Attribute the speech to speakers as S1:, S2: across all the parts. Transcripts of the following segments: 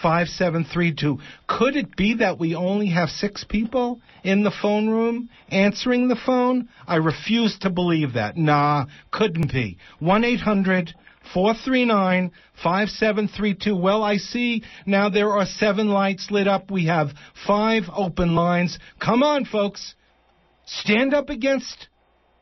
S1: 5732. Could it be that we only have 6 people in the phone room answering the phone? I refuse to believe that. Nah, couldn't be. 1-800-439-5732. Well, I see now there are 7 lights lit up. We have 5 open lines. Come on, folks. Stand up against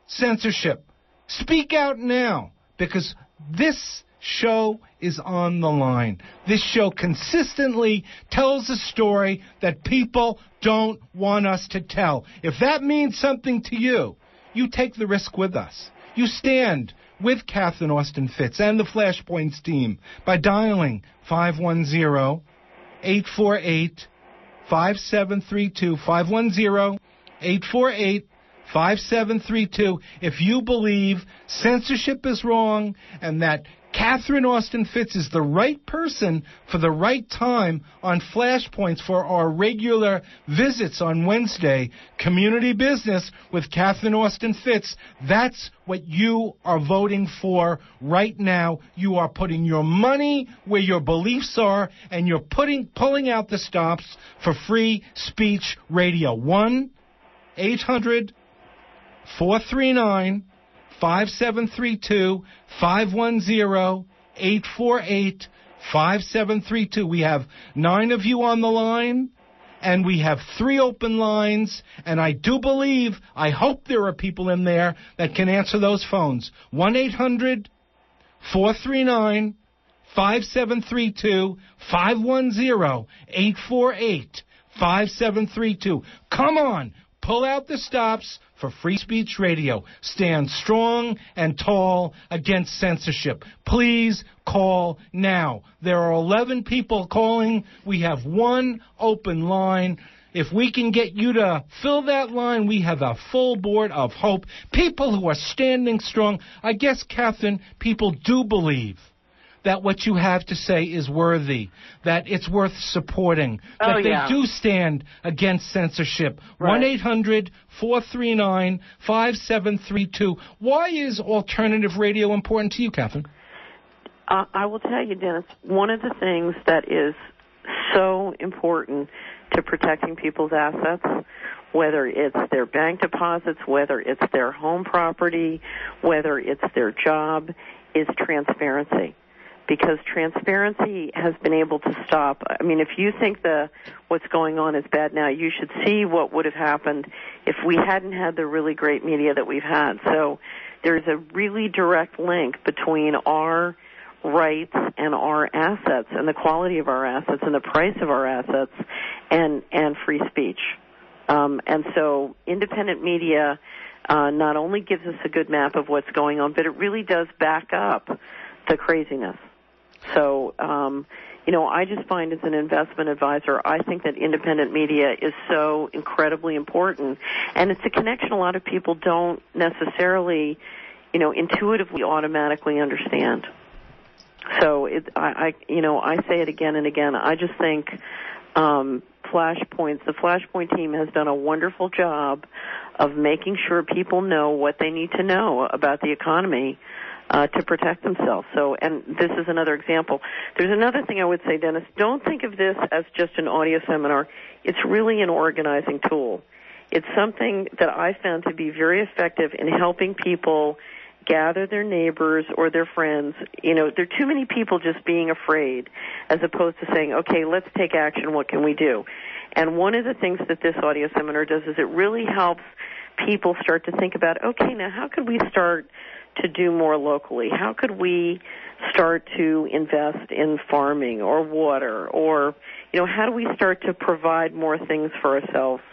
S1: censorship. Speak out now, because this show is on the line. This show consistently tells a story that people don't want us to tell. If that means something to you, you take the risk with us. You stand with Catherine Austin Fitts and the Flashpoints team by dialing 510-848-5732, 510-848-5732. If you believe censorship is wrong and that Catherine Austin Fitts is the right person for the right time on Flashpoints for our regular visits on Wednesday, Community Business with Catherine Austin Fitts, that's what you are voting for right now. You are putting your money where your beliefs are, and you're pulling out the stops for free speech radio. 1-800-439-5732, 510-848-5732. We have 9 of you on the line, and we have 3 open lines, and I do believe, I hope there are people in there that can answer those phones. 1-800-439-5732, 510-848-5732. Come on, pull out the stops for free speech radio. Stand strong and tall against censorship. Please call now. There are 11 people calling. We have 1 open line. If we can get you to fill that line, we have a full board of hope. People who are standing strong. I guess, Catherine, people do believe that what you have to say is worthy, that it's worth supporting, that they do stand against censorship. Right. 1-800-439-5732. Why is alternative radio important to you, Catherine?
S2: I will tell you, Dennis, one of the things that is so important to protecting people's assets, whether it's their bank deposits, whether it's their home property, whether it's their job, is transparency. Because transparency has been able to stop. I mean, if you think what's going on is bad now, you should see what would have happened if we hadn't had the really great media that we've had. So there's a really direct link between our rights and our assets and the quality of our assets and the price of our assets and free speech. And so independent media not only gives us a good map of what's going on, but it really does back up the craziness. So, I just find as an investment advisor, I think that independent media is so incredibly important. And it's a connection a lot of people don't necessarily, intuitively, automatically understand. So, I say it again and again. I just think the Flashpoint team has done a wonderful job of making sure people know what they need to know about the economy to protect themselves. So, and this is another example. There's another thing I would say, Dennis. Don't think of this as just an audio seminar. It's really an organizing tool. It's something that I found to be very effective in helping people gather their neighbors or their friends. There are too many people just being afraid as opposed to saying, okay, let's take action. What can we do? And one of the things that this audio seminar does is it really helps people start to think about, okay, now how could we start to do more locally? How could we start to invest in farming or water, or, how do we start to provide more things for ourselves?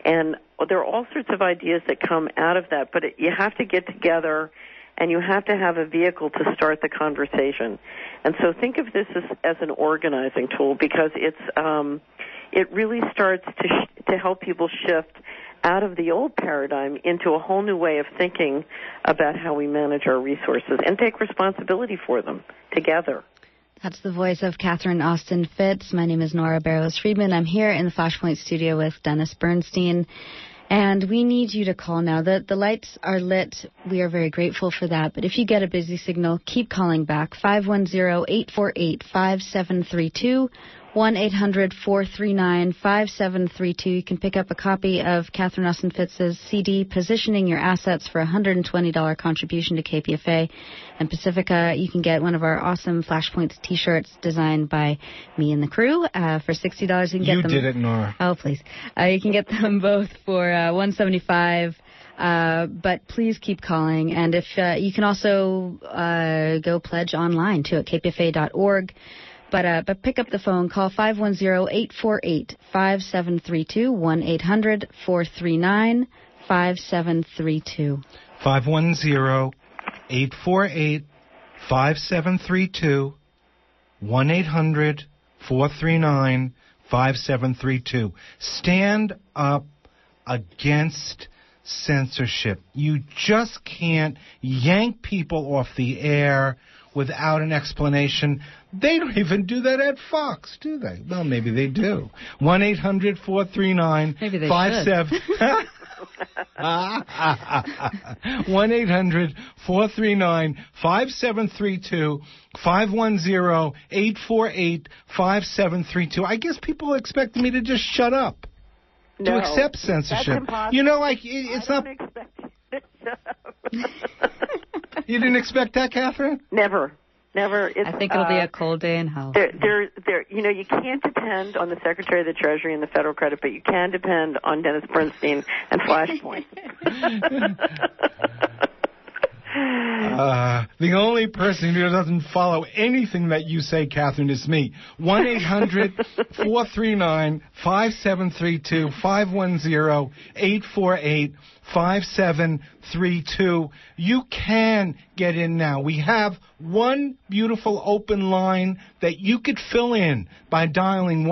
S2: And there are all sorts of ideas that come out of that, but you have to get together and you have to have a vehicle to start the conversation. And so think of this as an organizing tool, because it really starts to help people shift out of the old paradigm into a whole new way of thinking about how we manage our resources and take responsibility for them together.
S3: That's the voice of Catherine Austin Fitts. My name is Nora Barrows-Friedman. I'm here in the Flashpoint studio with Dennis Bernstein. And we need you to call now. The lights are lit. We are very grateful for that. But if you get a busy signal, keep calling back. 510-848-5732. 1-800-439-5732. You can pick up a copy of Catherine Austin Fitz's CD, Positioning Your Assets, for a $120 contribution to KPFA and Pacifica. You can get one of our awesome Flashpoints T-shirts designed by me and the crew for $60. You can get them.
S1: You did it, Nora.
S3: Oh, please. You can get them both for $175. But please keep calling. And if you can also go pledge online, too, at kpfa.org. But pick up the phone. Call 510-848-5732, 1-800-439-5732.
S1: 510-848-5732, 1-800-439-5732. Stand up against censorship. You just can't yank people off the air without an explanation. They don't even do that at Fox, do they? Well, maybe they do. 1-800-439-57...
S3: Maybe they should.
S1: 1-800-439-5732, 510-848-5732. I guess people expect me to just shut up.
S2: No,
S1: to accept censorship.
S2: That's impossible.
S1: You know, like, it's not...
S2: I don't expect you to shut up.
S1: You didn't expect that, Catherine?
S2: Never. It's,
S3: I think it'll be a cold day in hell.
S2: You can't depend on the Secretary of the Treasury and the Federal Credit, but you can depend on Dennis Bernstein and Flashpoint.
S1: The only person who doesn't follow anything that you say, Catherine, is me. 1-800-439-5732, 510-848-5732. You can get in now. We have one beautiful open line that you could fill in by dialing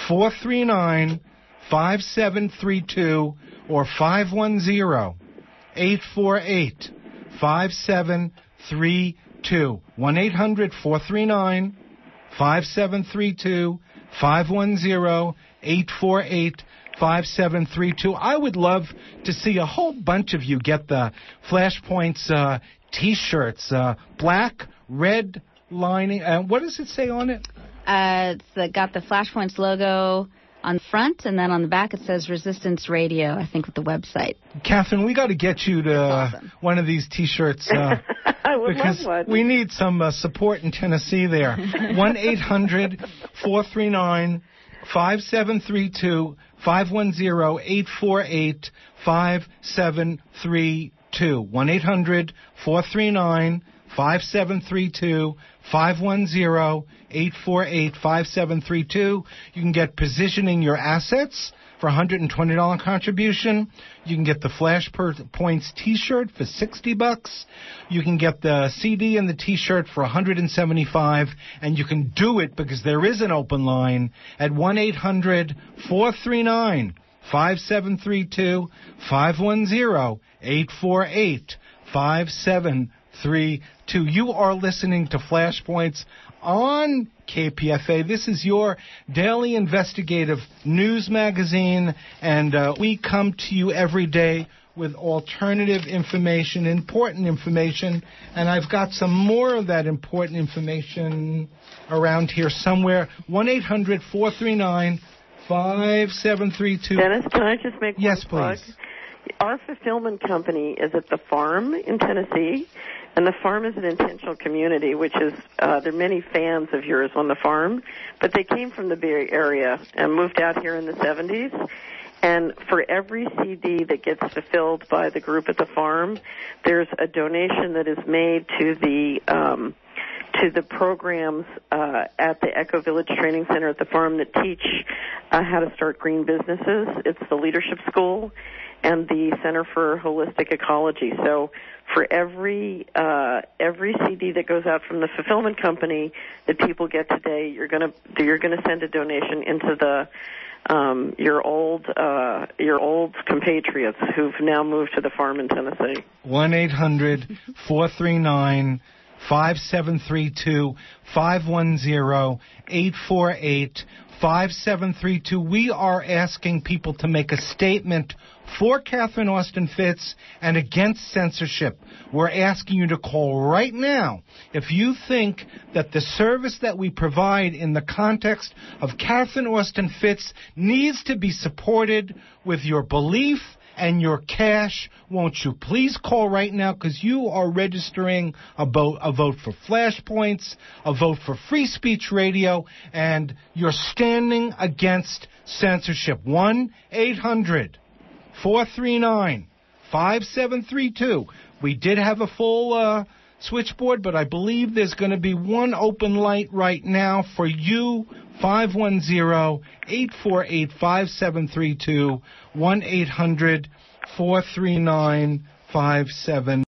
S1: 1-800-439-5732 or 510-848-5732. 1-800-439-5732, 510-848-5732. I would love to see a whole bunch of you get the Flashpoints T-shirts, black, red lining. What does it say on it?
S3: It's got the Flashpoints logo on the front, and then on the back it says Resistance Radio, I think, with the website. Catherine,
S1: we got to get you to one of these T-shirts.
S2: I would
S1: because
S2: love one.
S1: We need some support in Tennessee there. 1-800-439-5732, 510-848-5732. 1-800-439-5732, 510-848-5732. You can get Positioning Your Assets for a $120 contribution. You can get the Flashpoints T-shirt for $60. You can get the CD and the T-shirt for $175, and you can do it because there is an open line at 1-800-439-5732, 510-848-5732. You are listening to Flashpoints on KPFA. This is your daily investigative news magazine, and we come to you every day with alternative information, important information, and I've got some more of that important information around here somewhere. 1-800-439-5732.
S2: Dennis, can I just make one plug?
S1: Please.
S2: Our fulfillment company is at the farm in Tennessee, and the farm is an intentional community, which is, there are many fans of yours on the farm, but they came from the Bay Area and moved out here in the 70s. And for every CD that gets fulfilled by the group at the farm, there's a donation that is made to the programs at the Echo Village Training Center at the farm that teach how to start green businesses. It's the Leadership School and the Center for Holistic Ecology. So for every CD that goes out from the fulfillment company that people get today, you're gonna send a donation into the your old compatriots who've now moved to the farm in Tennessee.
S1: 1-800-439-5732, 5732, 510-848-5732. We are asking people to make a statement for Catherine Austin Fitts and against censorship. We're asking you to call right now if you think that the service that we provide in the context of Catherine Austin Fitts needs to be supported with your belief and your cash. Won't you please call right now, because you are registering a vote for Flashpoints, a vote for Free Speech Radio, and you're standing against censorship. 1-800-439-5732. We did have a full switchboard, but I believe there's going to be one open light right now for you. 510-848-5732, 1-800-439-5732.